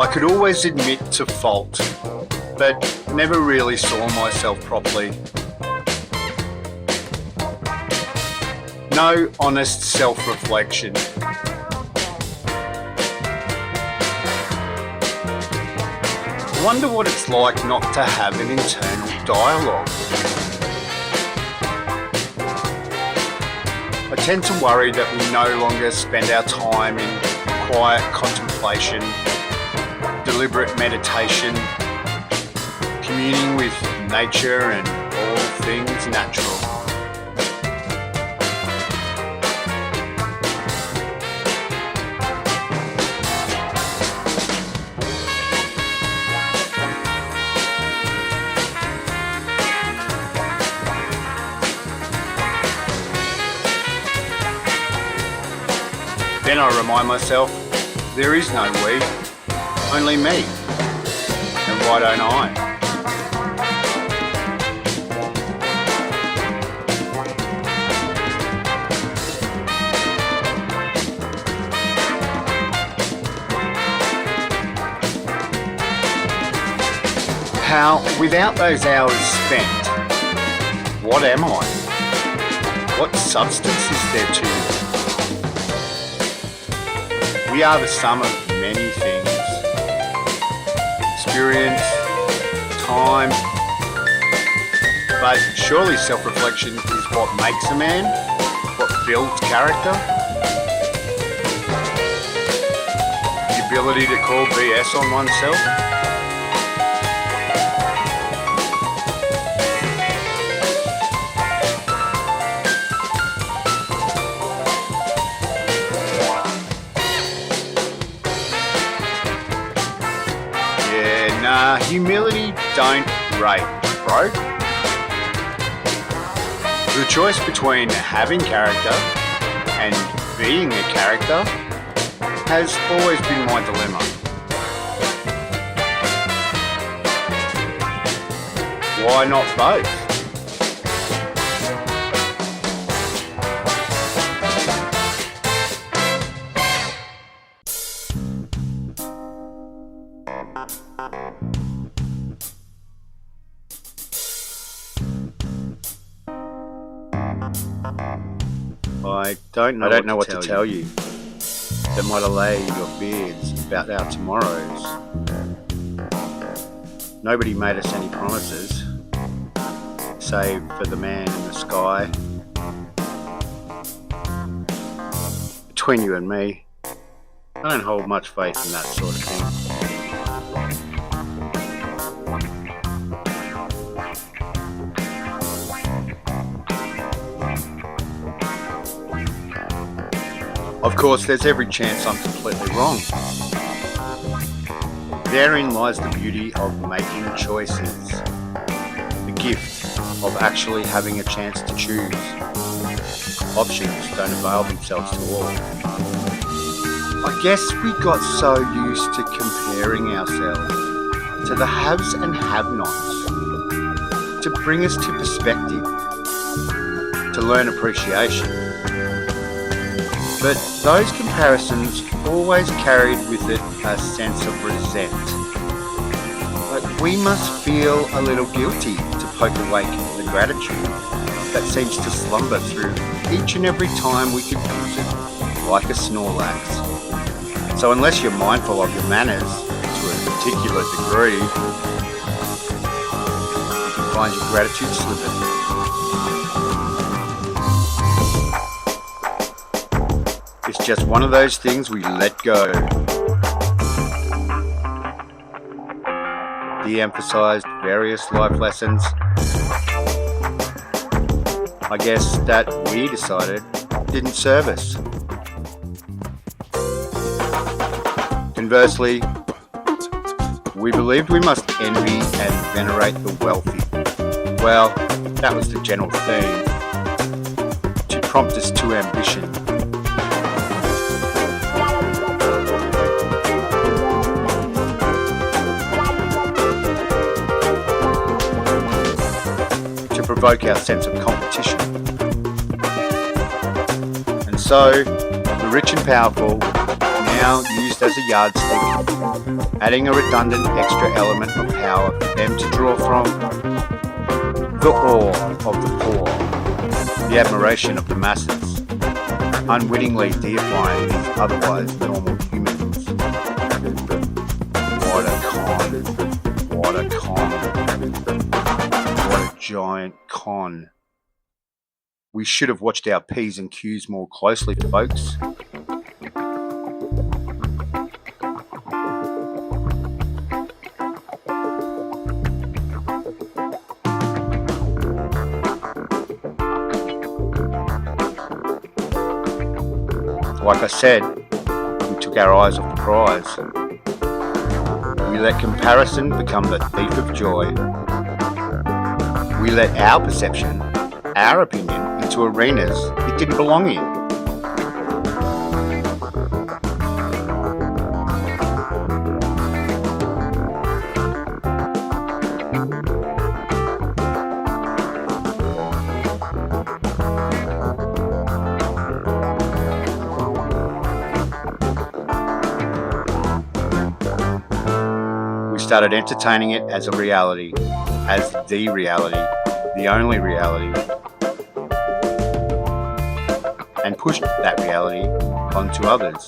I could always admit to fault, but never really saw myself properly. No honest self-reflection. I wonder what it's like not to have an internal dialogue. I tend to worry that we no longer spend our time in quiet contemplation, deliberate meditation, communing with nature and all things natural. Then I remind myself, there is no we, only me. And why don't I? How, without those hours spent, what am I? What substance is there to me? We are the sum of many things. Experience, time, but surely self-reflection is what makes a man, what builds character. The ability to call BS on oneself. Humility don't rate, bro. The choice between having character and being a character has always been my dilemma. Why not both? I don't know what to tell you that might allay your fears about our tomorrows. Nobody made us any promises, save for the man in the sky. Between you and me, I don't hold much faith in that sort of thing. Of course, there's every chance I'm completely wrong. Therein lies the beauty of making choices, the gift of actually having a chance to choose. Options don't avail themselves to all. I guess we got so used to comparing ourselves to the haves and have-nots to bring us to perspective, to learn appreciation. But those comparisons always carried with it a sense of resent. Like we must feel a little guilty to poke awake the gratitude that seems to slumber through each and every time we confuse it, like a Snorlax. So unless you're mindful of your manners to a particular degree, you can find your gratitude slipping. It's just one of those things we let go. De-emphasized various life lessons. I guess that we decided didn't serve us. Conversely, we believed we must envy and venerate the wealthy. Well, that was the general theme, to prompt us to ambition. To provoke our sense of competition. And so, the rich and powerful, now used as a yardstick, ethic, adding a redundant extra element of power for them to draw from. The awe of the poor, the admiration of the masses, unwittingly deifying these otherwise normal humans. What a con. What a con. What a giant con. We should have watched our P's and Q's more closely, folks. Like I said, we took our eyes off the prize. We let comparison become the thief of joy. We let our perception, our opinion, into arenas it didn't belong in. Started entertaining it as a reality, as the reality, the only reality, and pushed that reality onto others.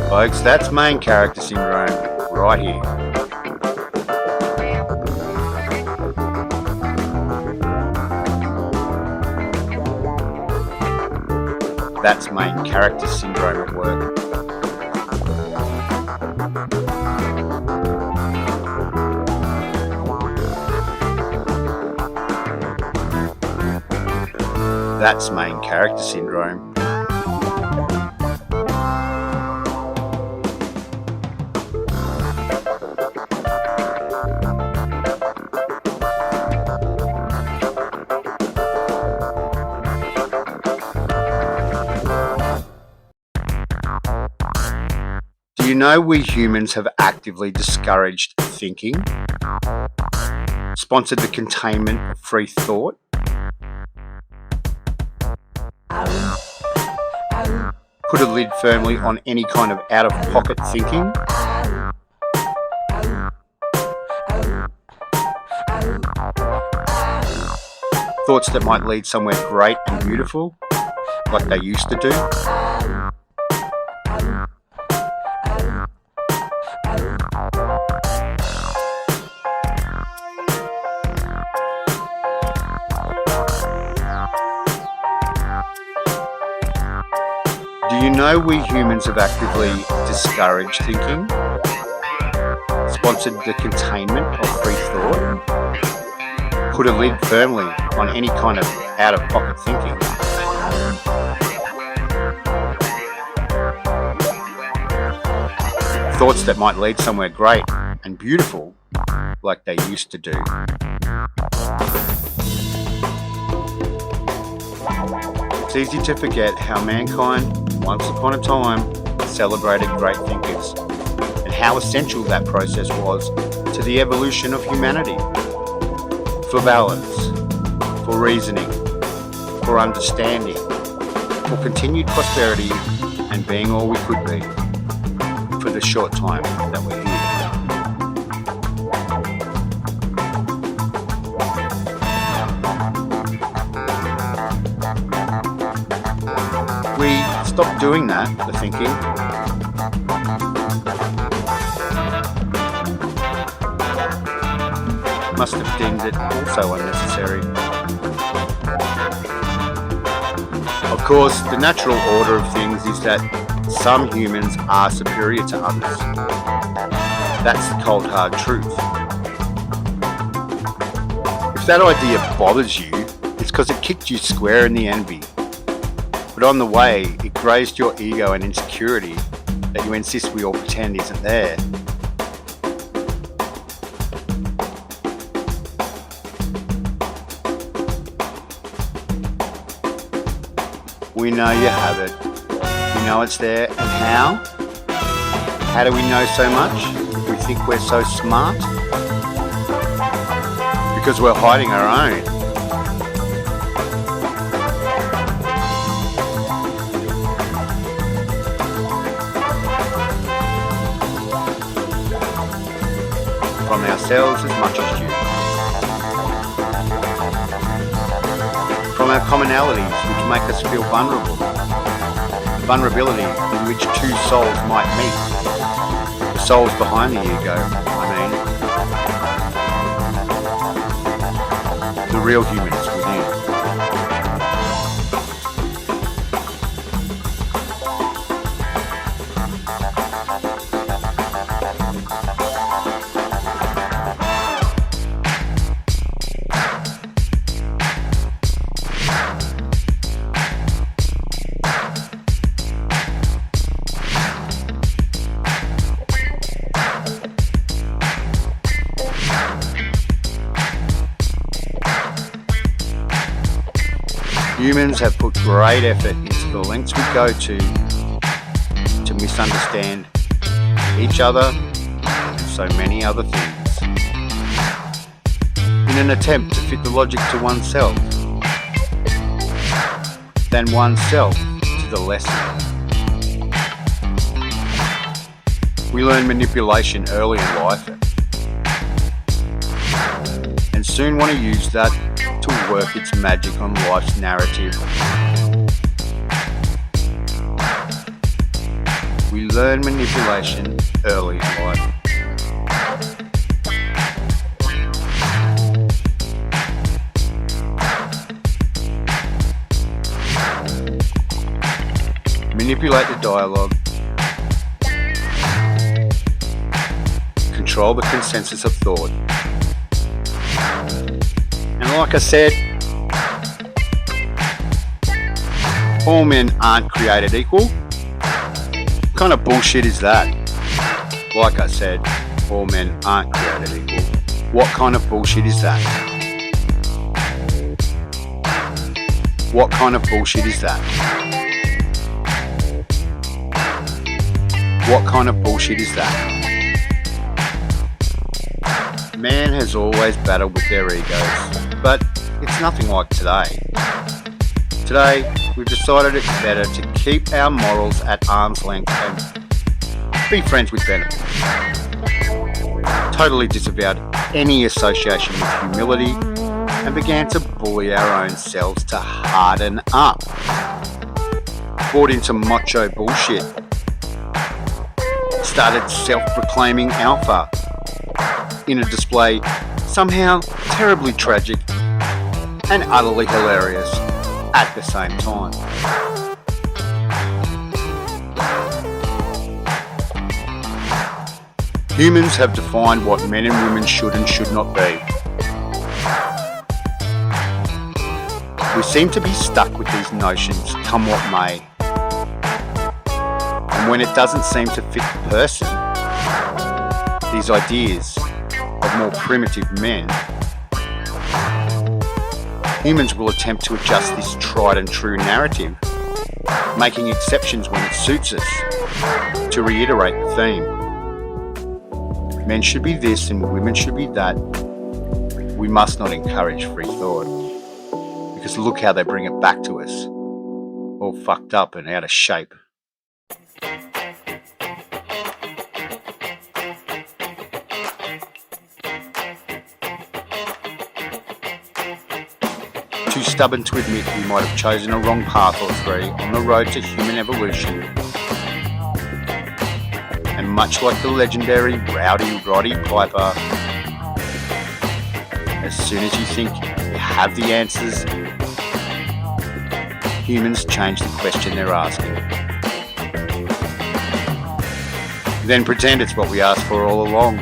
Folks, that's main character syndrome right here. That's main character syndrome at work. That's main character syndrome. Do you know we humans have actively discouraged thinking? Sponsored the containment of free thought? Put a lid firmly on any kind of out-of-pocket thinking? Thoughts that might lead somewhere great and beautiful, like they used to do? Do you know we humans have actively discouraged thinking? Sponsored the containment of free thought? Put a lid firmly on any kind of out-of-pocket thinking? Thoughts that might lead somewhere great and beautiful, like they used to do. It's easy to forget how mankind, once upon a time, celebrated great thinkers, and how essential that process was to the evolution of humanity. For balance, for reasoning, for understanding, for continued prosperity, and being all we could be, for the short time that we're here. We stopped doing that, the thinking. Must have deemed it also unnecessary. Of course, the natural order of things is that some humans are superior to others. That's the cold hard truth. If that idea bothers you, it's because it kicked you square in the envy. But on the way, it grazed your ego and insecurity that you insist we all pretend isn't there. We know you have it. We know it's there. And how? How do we know so much? We think we're so smart? Because we're hiding our own. from ourselves as much as due. From our commonalities which make us feel vulnerable. The vulnerability in which two souls might meet. The souls behind the ego, the real humans within. Humans have put great effort into the lengths we go to misunderstand each other and so many other things, in an attempt to fit the logic to oneself, than oneself to the lesson. We learn manipulation early in life and soon want to use that to work its magic on life's narrative. We learn manipulation early in life. Manipulate the dialogue. Control the consensus of thought. And like I said, all men aren't created equal. What kind of bullshit is that? Like I said, all men aren't created equal. What kind of bullshit is that? What kind of bullshit is that? What kind of bullshit is that? Man has always battled with their egos, but it's nothing like today. Today, we've decided it's better to keep our morals at arm's length and be friends with benefits. Totally disavowed any association with humility and began to bully our own selves to harden up. Bought into macho bullshit. Started self-proclaiming alpha in a display somehow terribly tragic and utterly hilarious at the same time. Humans have defined what men and women should and should not be. We seem to be stuck with these notions, come what may. And when it doesn't seem to fit the person, these ideas of more primitive men, humans will attempt to adjust this tried and true narrative, making exceptions when it suits us, to reiterate the theme. Men should be this and women should be that. We must not encourage free thought, because look how they bring it back to us, all fucked up and out of shape. Too stubborn to admit we might have chosen a wrong path or three on the road to human evolution. And much like the legendary Rowdy Roddy Piper, as soon as you think you have the answers, humans change the question they're asking. Then pretend it's what we asked for all along.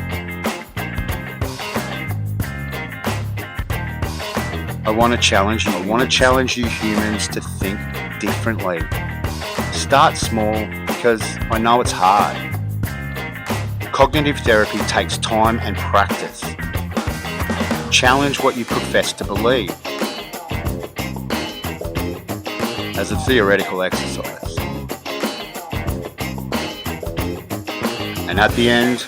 I want to challenge you. I want to challenge you humans to think differently. Start small, because I know it's hard. Cognitive therapy takes time and practice. Challenge what you profess to believe as a theoretical exercise. And at the end,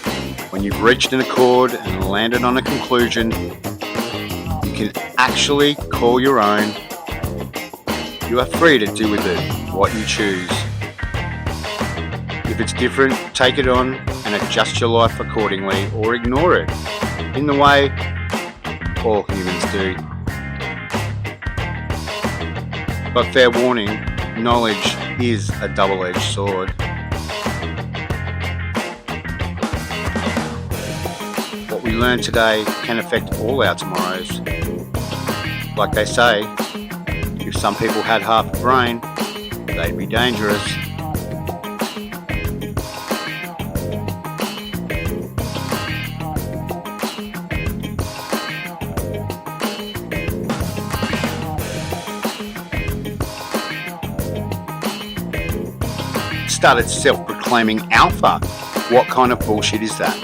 when you've reached an accord and landed on a conclusion, you can actually call your own. You are free to do with it what you choose. If it's different, take it on and adjust your life accordingly, or ignore it. in the way all humans do. But fair warning, knowledge is a double-edged sword. What we learn today can affect all our tomorrows. Like they say, if some people had half a brain, they'd be dangerous. Started self-proclaiming alpha. What kind of bullshit is that?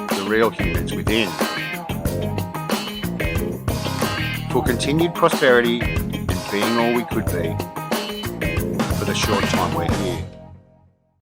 The real humans within. For continued prosperity and being all we could be for the short time we're here.